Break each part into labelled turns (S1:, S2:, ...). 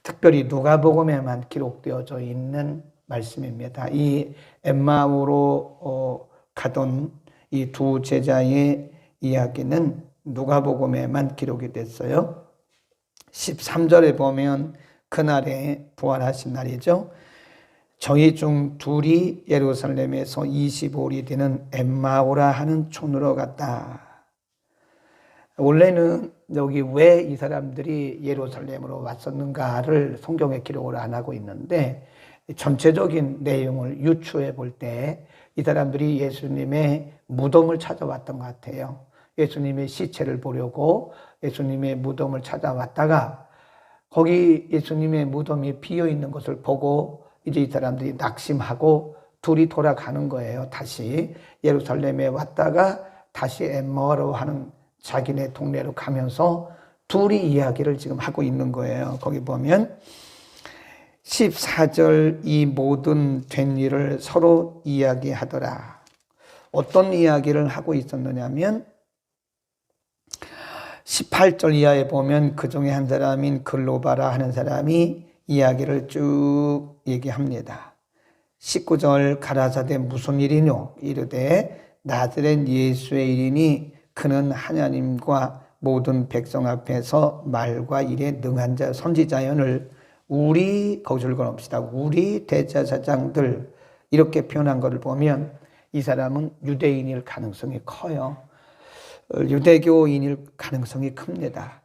S1: 특별히 누가복음에만 기록되어져 있는 말씀입니다. 이 엠마오로 가던 이 두 제자의 이야기는 누가복음에만 기록이 됐어요. 13절에 보면 그날에 부활하신 날이죠. 저희 중 둘이 예루살렘에서 25里되는 엠마오라 하는 촌으로 갔다. 원래는 여기 왜 이 사람들이 예루살렘으로 왔었는가를 성경에 기록을 안 하고 있는데, 전체적인 내용을 유추해 볼 때 이 사람들이 예수님의 무덤을 찾아왔던 것 같아요. 예수님의 시체를 보려고 예수님의 무덤을 찾아왔다가 거기 예수님의 무덤이 비어 있는 것을 보고 이제 이 사람들이 낙심하고 둘이 돌아가는 거예요. 다시 예루살렘에 왔다가 다시 엠마오로 하는 자기네 동네로 가면서 둘이 이야기를 지금 하고 있는 거예요. 거기 보면 14절 이 모든 된 일을 서로 이야기하더라. 어떤 이야기를 하고 있었느냐면 18절 이하에 보면 그 중에 한 사람인 글로바라 하는 사람이 이야기를 쭉 얘기합니다. 19절 가라사대 무슨 일이뇨? 이르되 나즈렛 예수의 일이니 그는 하나님과 모든 백성 앞에서 말과 일에 능한 자 선지자연을 우리 거기서 걸읍시다. 우리 대제사장들 이렇게 표현한 것을 보면 이 사람은 유대인일 가능성이 커요. 유대교인일 가능성이 큽니다.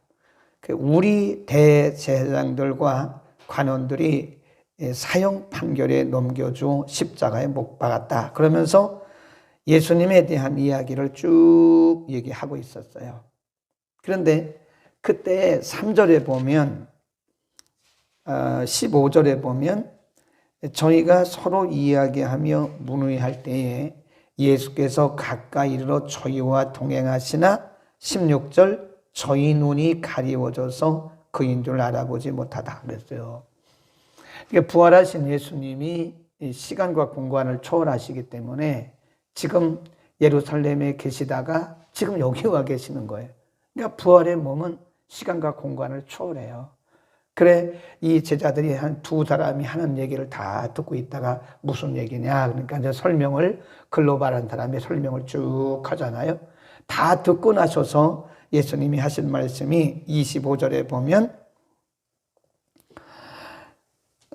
S1: 우리 대제사장들과 관원들이 사형 판결에 넘겨줘 십자가에 못 박았다. 그러면서 예수님에 대한 이야기를 쭉 얘기하고 있었어요. 그런데 그때 3절에 보면 15절에 보면 저희가 서로 이야기하며 문의할 때에 예수께서 가까이 이르러 저희와 동행하시나 16절 저희 눈이 가리워져서 그인 줄 알아보지 못하다 그랬어요. 부활하신 예수님이 시간과 공간을 초월하시기 때문에 지금 예루살렘에 계시다가 지금 여기 와 계시는 거예요. 그러니까 부활의 몸은 시간과 공간을 초월해요. 그래 이 제자들이 한 두 사람이 하는 얘기를 다 듣고 있다가 무슨 얘기냐 그러니까 이제 설명을 글로바라는 사람이 설명을 쭉 하잖아요. 다 듣고 나셔서 예수님이 하신 말씀이 25절에 보면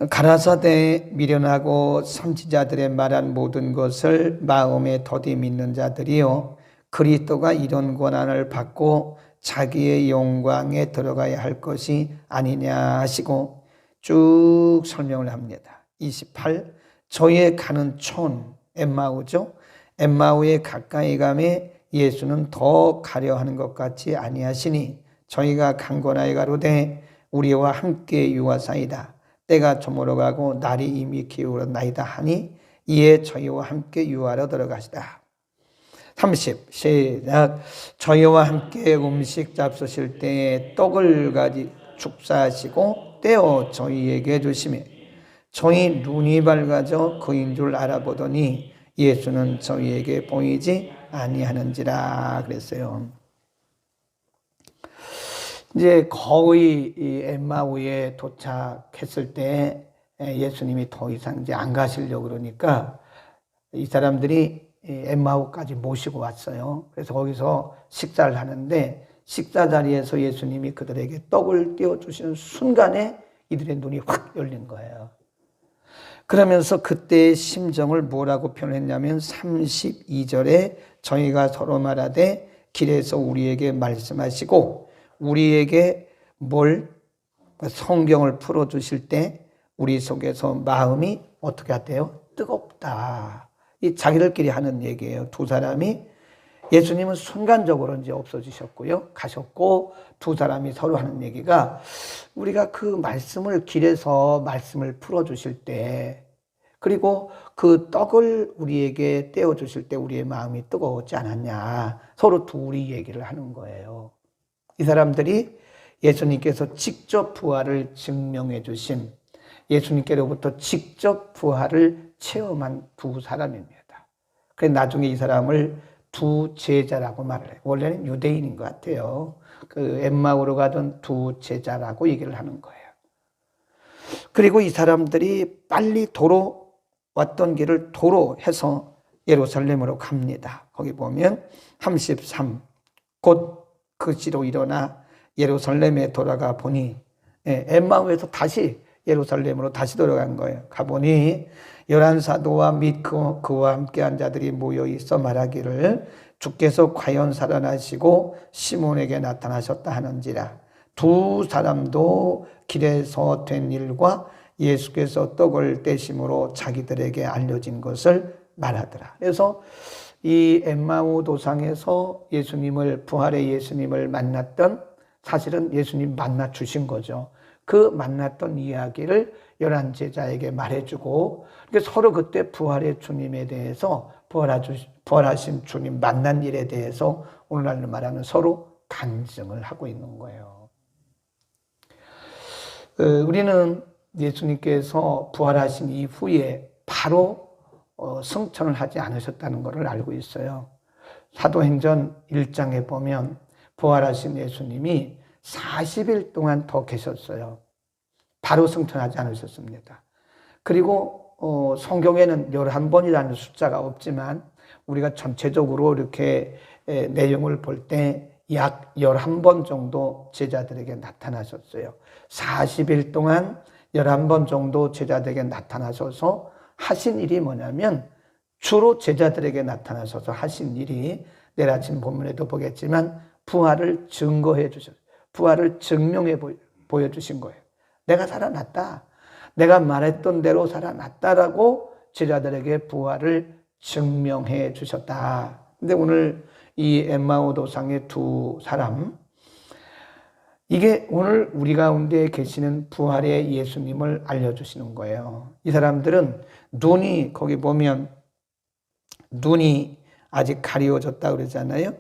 S1: 가라사대 미련하고 선지자들의 말한 모든 것을 마음에 더디 믿는 자들이요 그리스도가 이런 권한을 받고 자기의 영광에 들어가야 할 것이 아니냐 하시고 쭉 설명을 합니다. 28 저희의 가는 촌 엠마오죠. 엠마오에 가까이 가매 예수는 더 가려 하는 것 같이 아니하시니 저희가 강권하여 가로되 우리와 함께 유하사이다. 때가 저물어가고 날이 이미 기울었나이다 하니 이에 저희와 함께 유하러 들어가시다. 30 시작 저희와 함께 음식 잡수실 때에 떡을 가지 축사하시고 떼어 저희에게 주시매 저희 눈이 밝아져 그인 줄 알아보더니 예수는 저희에게 보이지 아니하는지라 그랬어요. 이제 거의 이 엠마오에 도착했을 때 예수님이 더 이상 이제 안 가시려고 그러니까 이 사람들이 엠마오까지 모시고 왔어요. 그래서 거기서 식사를 하는데 식사 자리에서 예수님이 그들에게 떡을 띄워주시는 순간에 이들의 눈이 확 열린 거예요. 그러면서 그때의 심정을 뭐라고 표현했냐면 32절에 저희가 서로 말하되 길에서 우리에게 말씀하시고 우리에게 성경을 풀어주실 때 우리 속에서 마음이 어떻게 하대요? 뜨겁다. 이 자기들끼리 하는 얘기예요. 두 사람이 예수님은 순간적으로 이제 없어지셨고요. 가셨고 두 사람이 서로 하는 얘기가 우리가 그 말씀을 길에서 말씀을 풀어주실 때 그리고 그 떡을 우리에게 떼어주실 때 우리의 마음이 뜨거웠지 않았냐. 서로 둘이 얘기를 하는 거예요. 이 사람들이 예수님께서 직접 부활을 증명해 주신 예수님께로부터 직접 부활을 체험한 두 사람입니다. 그래서 나중에 이 사람을 두 제자라고 말을 해요. 원래는 유대인인 것 같아요. 그 엠마오로 가던 두 제자라고 얘기를 하는 거예요. 그리고 이 사람들이 빨리 도로 왔던 길을 도로 해서 예루살렘으로 갑니다. 거기 보면 33 곧 그 시로 일어나 예루살렘에 돌아가 보니 엠마오에서 다시 예루살렘으로 다시 돌아간 거예요. 가보니 11사도와 및 그와 함께한 자들이 모여 있어 말하기를 주께서 과연 살아나시고 시몬에게 나타나셨다 하는지라. 두 사람도 길에서 된 일과 예수께서 떡을 떼심으로 자기들에게 알려진 것을 말하더라. 그래서 이 엠마오 도상에서 예수님을, 부활의 예수님을 만났던, 사실은 예수님 만나 주신 거죠. 그 만났던 이야기를 11제자에게 말해주고, 서로 그때 부활의 주님에 대해서, 부활하신 주님 만난 일에 대해서 오늘날로 말하면 서로 간증을 하고 있는 거예요. 우리는 예수님께서 부활하신 이후에 바로 승천을 하지 않으셨다는 것을 알고 있어요. 사도행전 1장에 보면 부활하신 예수님이 40일 동안 더 계셨어요. 바로 승천하지 않으셨습니다. 그리고 성경에는 11번이라는 숫자가 없지만 우리가 전체적으로 이렇게 내용을 볼 때 약 11번 정도 제자들에게 나타나셨어요. 40일 동안 11번 정도 제자들에게 나타나셔서 하신 일이 뭐냐면, 주로 제자들에게 나타나셔서 하신 일이 내일 아침 본문에도 보겠지만 부활을 증거해 주셨어요. 부활을 증명해 보여주신 거예요. 내가 살아났다. 내가 말했던 대로 살아났다라고 제자들에게 부활을 증명해 주셨다. 근데 오늘 이 엠마오 도상의 두 사람, 이게 오늘 우리 가운데 계시는 부활의 예수님을 알려주시는 거예요. 이 사람들은 눈이, 거기 보면 눈이 아직 가리워졌다 그러잖아요.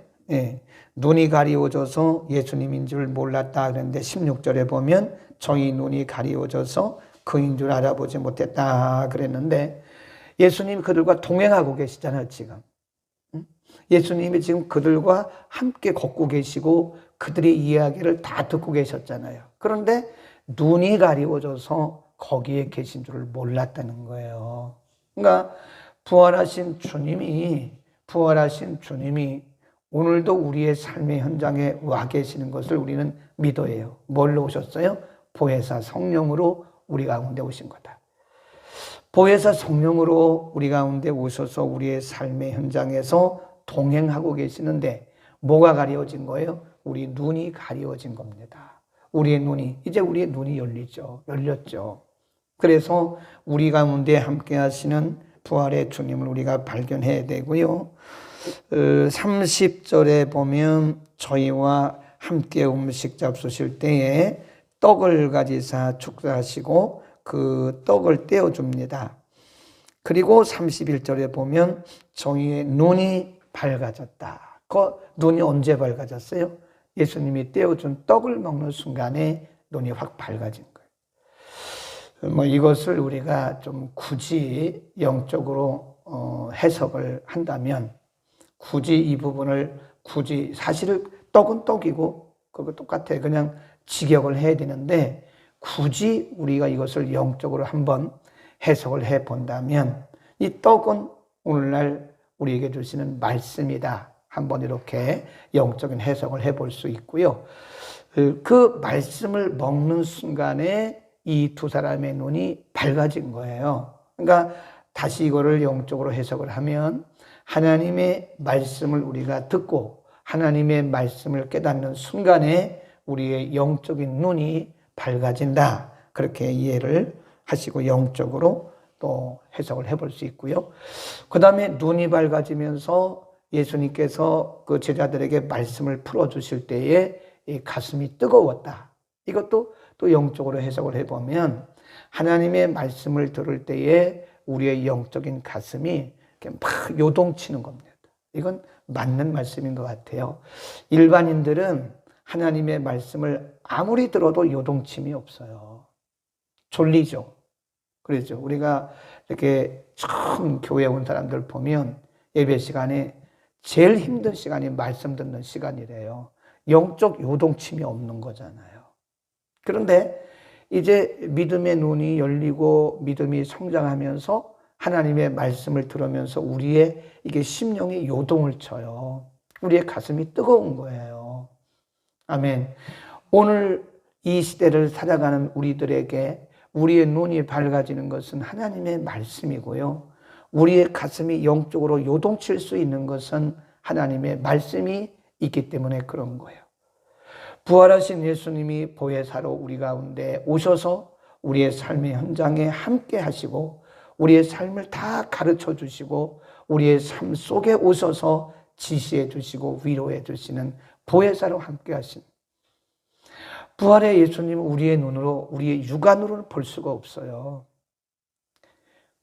S1: 눈이 가리워져서 예수님인 줄 몰랐다 그랬는데 16절에 보면 저희 눈이 가리워져서 그인 줄 알아보지 못했다 그랬는데, 예수님이 그들과 동행하고 계시잖아요, 지금. 예수님이 지금 그들과 함께 걷고 계시고 그들의 이야기를 다 듣고 계셨잖아요. 그런데 눈이 가리워져서 거기에 계신 줄을 몰랐다는 거예요. 그러니까 부활하신 주님이 오늘도 우리의 삶의 현장에 와 계시는 것을 우리는 믿어요. 뭘로 오셨어요? 보혜사 성령으로 우리 가운데 오신 거다. 보혜사 성령으로 우리 가운데 오셔서 우리의 삶의 현장에서 동행하고 계시는데 뭐가 가려워진 거예요? 우리 눈이 가려워진 겁니다. 우리의 눈이 열렸죠. 그래서 우리 가운데 함께 하시는 부활의 주님을 우리가 발견해야 되고요. 30절에 보면 저희와 함께 음식 잡수실 때에 떡을 가지사 축사하시고 그 떡을 떼어줍니다. 그리고 31절에 보면 저희의 눈이 밝아졌다. 그 눈이 언제 밝아졌어요? 예수님이 떼어준 떡을 먹는 순간에 눈이 확 밝아진 거예요. 이것을 우리가 좀 굳이 영적으로 해석을 한다면, 굳이 이 부분을 사실 떡은 떡이고 그거 똑같아요. 그냥 직역을 해야 되는데, 굳이 우리가 이것을 영적으로 한번 해석을 해 본다면 이 떡은 오늘날 우리에게 주시는 말씀이다. 한번 이렇게 영적인 해석을 해볼 수 있고요. 그 말씀을 먹는 순간에 이 두 사람의 눈이 밝아진 거예요. 그러니까 다시 이거를 영적으로 해석을 하면, 하나님의 말씀을 우리가 듣고 하나님의 말씀을 깨닫는 순간에 우리의 영적인 눈이 밝아진다. 그렇게 이해를 하시고 영적으로 또 해석을 해볼 수 있고요. 그 다음에 눈이 밝아지면서 예수님께서 그 제자들에게 말씀을 풀어주실 때에 이 가슴이 뜨거웠다. 이것도 또 영적으로 해석을 해보면, 하나님의 말씀을 들을 때에 우리의 영적인 가슴이 막 요동치는 겁니다. 이건 맞는 말씀인 것 같아요. 일반인들은 하나님의 말씀을 아무리 들어도 요동침이 없어요. 졸리죠. 그렇죠. 우리가 이렇게 처음 교회에 온 사람들 보면 예배 시간에 제일 힘든 시간이 말씀 듣는 시간이래요. 영적 요동침이 없는 거잖아요. 그런데 이제 믿음의 눈이 열리고 믿음이 성장하면서 하나님의 말씀을 들으면서 우리의 이게 심령이 요동을 쳐요. 우리의 가슴이 뜨거운 거예요. 아멘. 오늘 이 시대를 살아가는 우리들에게 우리의 눈이 밝아지는 것은 하나님의 말씀이고요. 우리의 가슴이 영적으로 요동칠 수 있는 것은 하나님의 말씀이 있기 때문에 그런 거예요. 부활하신 예수님이 보혜사로 우리 가운데 오셔서 우리의 삶의 현장에 함께 하시고 우리의 삶을 다 가르쳐 주시고 우리의 삶 속에 오셔서 지시해 주시고 위로해 주시는 보혜사로 함께 하신 부활의 예수님은 우리의 눈으로 우리의 육안으로는 볼 수가 없어요.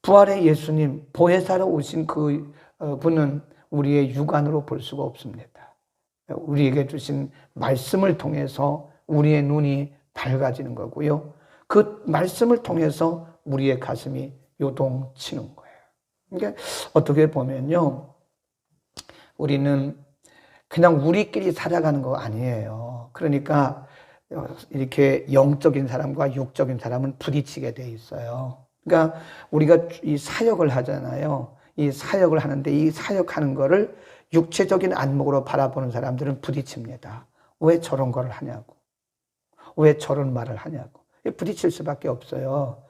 S1: 부활의 예수님 보혜사로 오신 그 분은 우리의 육안으로 볼 수가 없습니다. 우리에게 주신 말씀을 통해서 우리의 눈이 밝아지는 거고요. 그 말씀을 통해서 우리의 가슴이 요동치는 거예요. 그러니까 어떻게 보면요, 우리는 그냥 우리끼리 살아가는 거 아니에요. 그러니까 이렇게 영적인 사람과 육적인 사람은 부딪히게 돼 있어요. 그러니까 우리가 이 사역을 하잖아요. 이 사역을 하는데 이 사역하는 거를 육체적인 안목으로 바라보는 사람들은 부딪힙니다. 왜 저런 걸 하냐고. 왜 저런 말을 하냐고. 부딪힐 수밖에 없어요.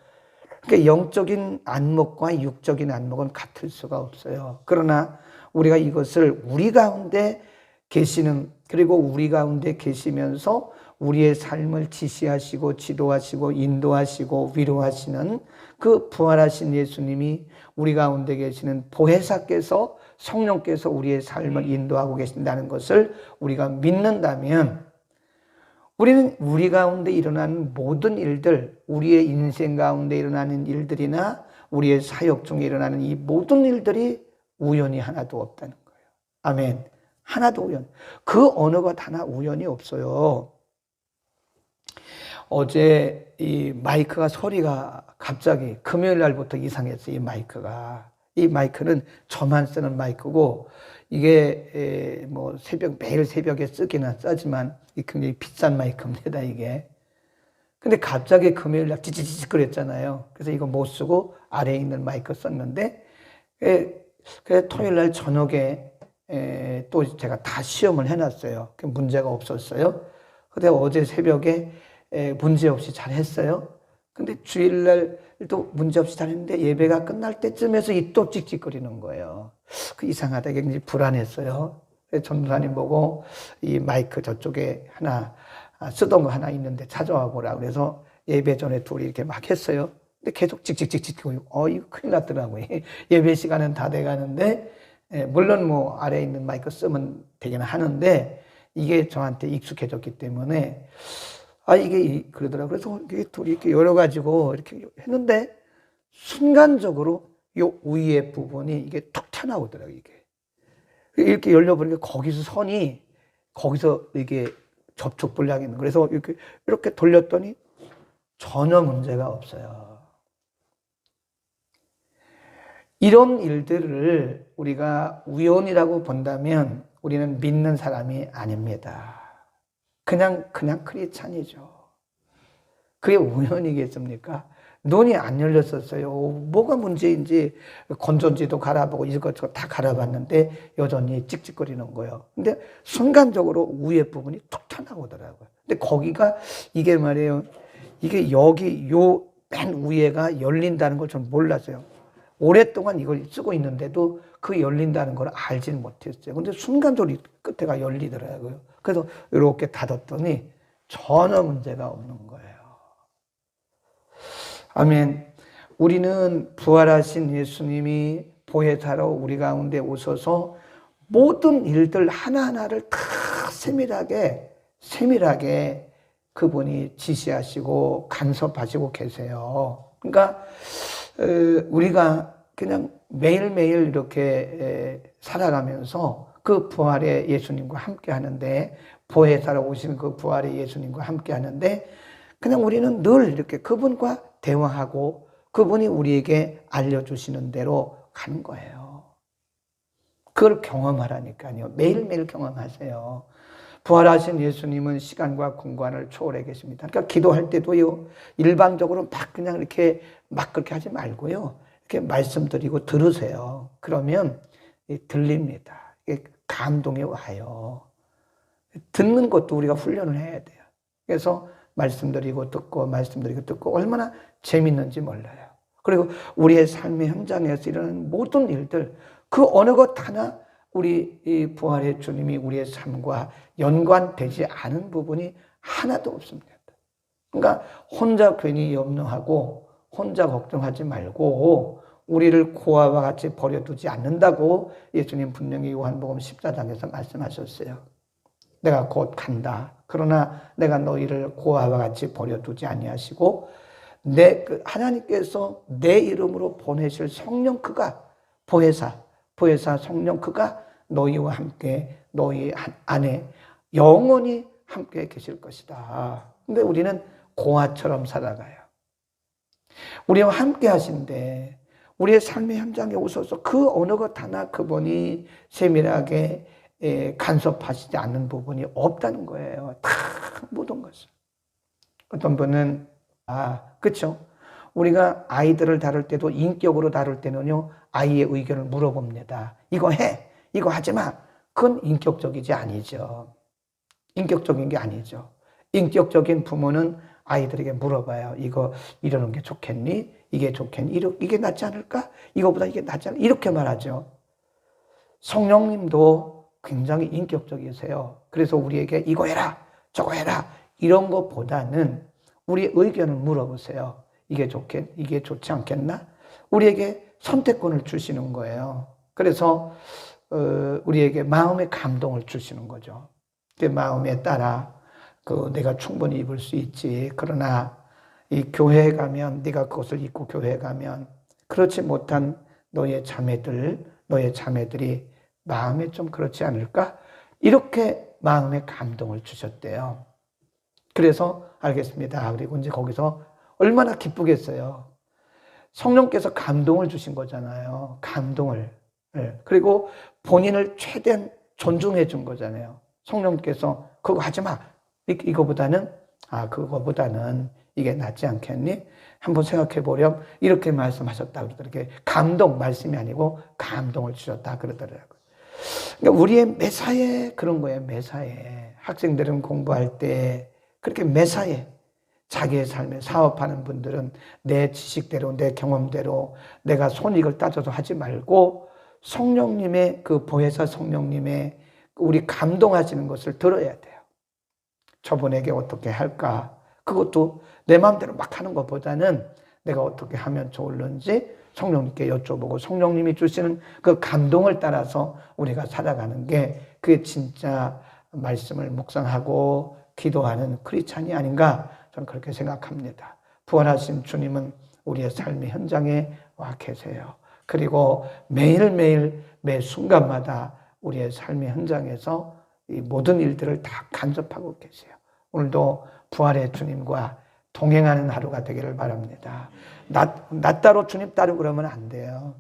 S1: 그러니까 영적인 안목과 육적인 안목은 같을 수가 없어요. 그러나 우리가 이것을 우리 가운데 계시는, 그리고 우리 가운데 계시면서 우리의 삶을 지시하시고 지도하시고 인도하시고 위로하시는 그 부활하신 예수님이 우리 가운데 계시는 보혜사께서, 성령께서 우리의 삶을 인도하고 계신다는 것을 우리가 믿는다면 우리는 우리 가운데 일어나는 모든 일들, 우리의 인생 가운데 일어나는 일들이나 우리의 사역 중에 일어나는 이 모든 일들이 우연이 하나도 없다는 거예요. 아멘. 하나도 우연. 그 어느 것 하나 우연이 없어요. 어제 이 마이크가 소리가 갑자기 금요일 날부터 이상했어요. 이 마이크는 저만 쓰는 마이크고, 이게 뭐 매일 새벽에 쓰기는 쓰지만 굉장히 비싼 마이크입니다, 이게. 근데 갑자기 금요일 날 찌찌찌 그랬잖아요. 그래서 이거 못 쓰고 아래에 있는 마이크 썼는데, 그래서 토요일 날 저녁에 또 제가 다 시험을 해놨어요. 문제가 없었어요. 근데 어제 새벽에 문제없이 잘 했어요. 근데 주일날 또 문제없이 잘 했는데 예배가 끝날 때쯤에서 이 또 찍찍거리는 거예요. 그 이상하다. 굉장히 불안했어요. 전도사님 보고 이 마이크 저쪽에 하나 쓰던 거 하나 있는데 찾아와 보라. 그래서 예배 전에 둘이 이렇게 막 했어요. 근데 계속 찍찍찍찍 이거 큰일 났더라고요. 예배 시간은 다 돼가는데 물론 뭐 아래에 있는 마이크 쓰면 되긴 하는데 이게 저한테 익숙해졌기 때문에 이게 그러더라고요. 그래서 이게 둘이 이렇게 열어가지고 이렇게 했는데 순간적으로 요 위에 부분이 이게 툭 튀어나오더라고요. 이게 이렇게 열려버리니까 거기서 이게 접촉 불량이 있는. 그래서 이렇게 돌렸더니 전혀 문제가 없어요. 이런 일들을 우리가 우연이라고 본다면 우리는 믿는 사람이 아닙니다. 그냥 크리스찬이죠. 그게 우연이겠습니까? 눈이 안 열렸었어요. 뭐가 문제인지 건전지도 갈아보고 이것저것 다 갈아봤는데 여전히 찍찍거리는 거예요. 근데 순간적으로 위에 부분이 툭 튀어나오더라고요. 근데 거기가 이게 말이에요. 이게 여기 요 맨 위에가 열린다는 걸 전 몰랐어요. 오랫동안 이걸 쓰고 있는데도 그 열린다는 걸 알지는 못했어요. 근데 순간적으로 끝에가 열리더라고요. 그래서 이렇게 닫았더니 전혀 문제가 없는 거예요. 아멘. 우리는 부활하신 예수님이 보혜사로 우리 가운데 오셔서 모든 일들 하나하나를 다 세밀하게 그분이 지시하시고 간섭하시고 계세요. 그러니까 우리가 그냥 매일매일 이렇게 살아가면서 그 부활의 예수님과 함께 하는데, 보혜사로 오신 그 부활의 예수님과 함께 하는데, 그냥 우리는 늘 이렇게 그분과 대화하고 그분이 우리에게 알려주시는 대로 가는 거예요. 그걸 경험하라니까요. 매일매일 경험하세요. 부활하신 예수님은 시간과 공간을 초월해 계십니다. 그러니까 기도할 때도요, 일방적으로 막 그냥 이렇게 막 그렇게 하지 말고요, 이렇게 말씀드리고 들으세요. 그러면 들립니다. 감동이 와요. 듣는 것도 우리가 훈련을 해야 돼요. 그래서 말씀드리고 듣고 말씀드리고 듣고 얼마나 재밌는지 몰라요. 그리고 우리의 삶의 현장에서 일어나는 모든 일들, 그 어느 것 하나 우리 이 부활의 주님이 우리의 삶과 연관되지 않은 부분이 하나도 없습니다. 그러니까 혼자 괜히 염려하고 혼자 걱정하지 말고 우리를 고아와 같이 버려두지 않는다고 예수님 분명히 요한복음 14장에서 말씀하셨어요. 내가 곧 간다. 그러나 내가 너희를 고아와 같이 버려두지 아니하시고 하나님께서 내 이름으로 보내실 성령 그가 보혜사 성령 그가 너희와 함께 너희 안에 영원히 함께 계실 것이다. 근데 우리는 고아처럼 살아가요. 우리와 함께 하신데 우리의 삶의 현장에 오셔서 그 어느 것 하나 그분이 세밀하게 간섭하시지 않는 부분이 없다는 거예요. 다 모든 것을. 어떤 분은 그렇죠. 우리가 아이들을 다룰 때도 인격으로 다룰 때는요, 아이의 의견을 물어봅니다. 이거 해, 이거 하지 마. 그건 인격적이지 아니죠. 인격적인 게 아니죠. 인격적인 부모는 아이들에게 물어봐요. 이거 이러는 게 좋겠니? 이게 좋겠니? 이게 낫지 않을까? 이거보다 이게 낫지 않을까? 이렇게 말하죠. 성령님도 굉장히 인격적이세요. 그래서 우리에게 이거 해라, 저거 해라 이런 것보다는 우리의 의견을 물어보세요. 이게 좋지 않겠나? 우리에게 선택권을 주시는 거예요. 그래서 우리에게 마음의 감동을 주시는 거죠. 그 마음에 따라 내가 충분히 입을 수 있지. 그러나 이 교회에 가면 네가 그것을 입고 교회에 가면 그렇지 못한 너의 자매들이 마음에 좀 그렇지 않을까? 이렇게 마음의 감동을 주셨대요. 그래서 알겠습니다. 그리고 이제 거기서 얼마나 기쁘겠어요. 성령께서 감동을 주신 거잖아요. 감동을. 그리고 본인을 최대한 존중해 준 거잖아요. 성령께서 그거 하지 마. 그거보다는 이게 낫지 않겠니? 한번 생각해 보렴. 이렇게 말씀하셨다 그러더라고요. 감동, 말씀이 아니고 감동을 주셨다 그러더라고요. 그러니까 우리의 매사에 그런 거예요. 매사에. 학생들은 공부할 때 그렇게 매사에 자기의 삶에 사업하는 분들은 내 지식대로 내 경험대로 내가 손익을 따져서 하지 말고 성령님의 그 보혜사 성령님의 우리 감동하시는 것을 들어야 돼요. 저분에게 어떻게 할까? 그것도 내 마음대로 막 하는 것보다는 내가 어떻게 하면 좋을는지 성령님께 여쭤보고 성령님이 주시는 그 감동을 따라서 우리가 살아가는 게 그게 진짜 말씀을 묵상하고 기도하는 크리스찬이 아닌가 저는 그렇게 생각합니다. 부활하신 주님은 우리의 삶의 현장에 와 계세요. 그리고 매일매일 매 순간마다 우리의 삶의 현장에서 이 모든 일들을 다 간섭하고 계세요. 오늘도 부활의 주님과 동행하는 하루가 되기를 바랍니다. 나 따로 주님 따로 그러면 안 돼요.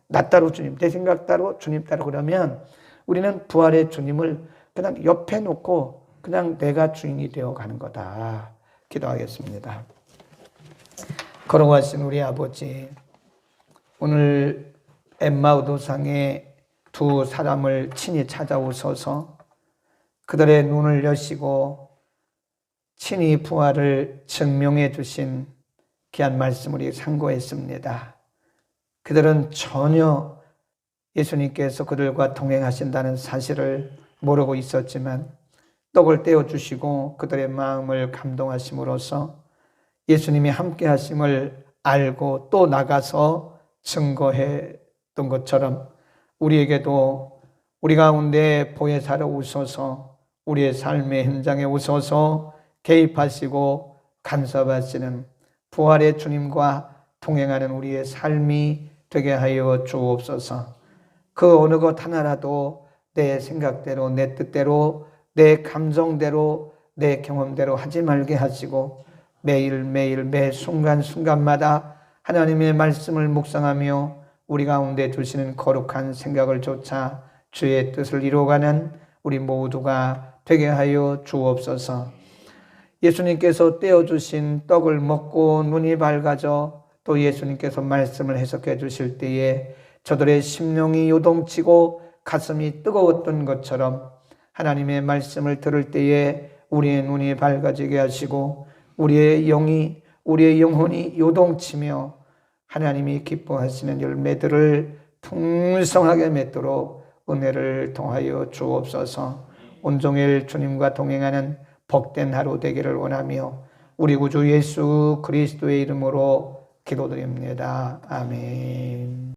S1: 나 따로 주님, 내 생각 따로 주님 따로 그러면 우리는 부활의 주님을 그냥 옆에 놓고 그냥 내가 주인이 되어 가는 거다. 기도하겠습니다. 걸어가신 우리 아버지, 오늘 엠마오 도상에 두 사람을 친히 찾아오셔서 그들의 눈을 여시고 친히 부활을 증명해 주신 귀한 말씀을 상고했습니다. 그들은 전혀 예수님께서 그들과 동행하신다는 사실을 모르고 있었지만 떡을 떼어주시고 그들의 마음을 감동하심으로써 예수님이 함께 하심을 알고 또 나가서 증거했던 것처럼 우리에게도 우리 가운데 보혜사로 오셔서 우리의 삶의 현장에 오셔서 개입하시고 간섭하시는 부활의 주님과 동행하는 우리의 삶이 되게 하여 주옵소서. 그 어느 것 하나라도 내 생각대로 내 뜻대로 내 감정대로 내 경험대로 하지 말게 하시고 매일매일 매 순간순간마다 하나님의 말씀을 묵상하며 우리 가운데 두시는 거룩한 생각을 쫓아 주의 뜻을 이루어가는 우리 모두가 되게 하여 주옵소서. 예수님께서 떼어주신 떡을 먹고 눈이 밝아져 또 예수님께서 말씀을 해석해 주실 때에 저들의 심령이 요동치고 가슴이 뜨거웠던 것처럼 하나님의 말씀을 들을 때에 우리의 눈이 밝아지게 하시고 우리의 영혼이 요동치며 하나님이 기뻐하시는 열매들을 풍성하게 맺도록 은혜를 통하여 주옵소서. 온종일 주님과 동행하는 복된 하루 되기를 원하며 우리 구주 예수 그리스도의 이름으로 기도드립니다. 아멘.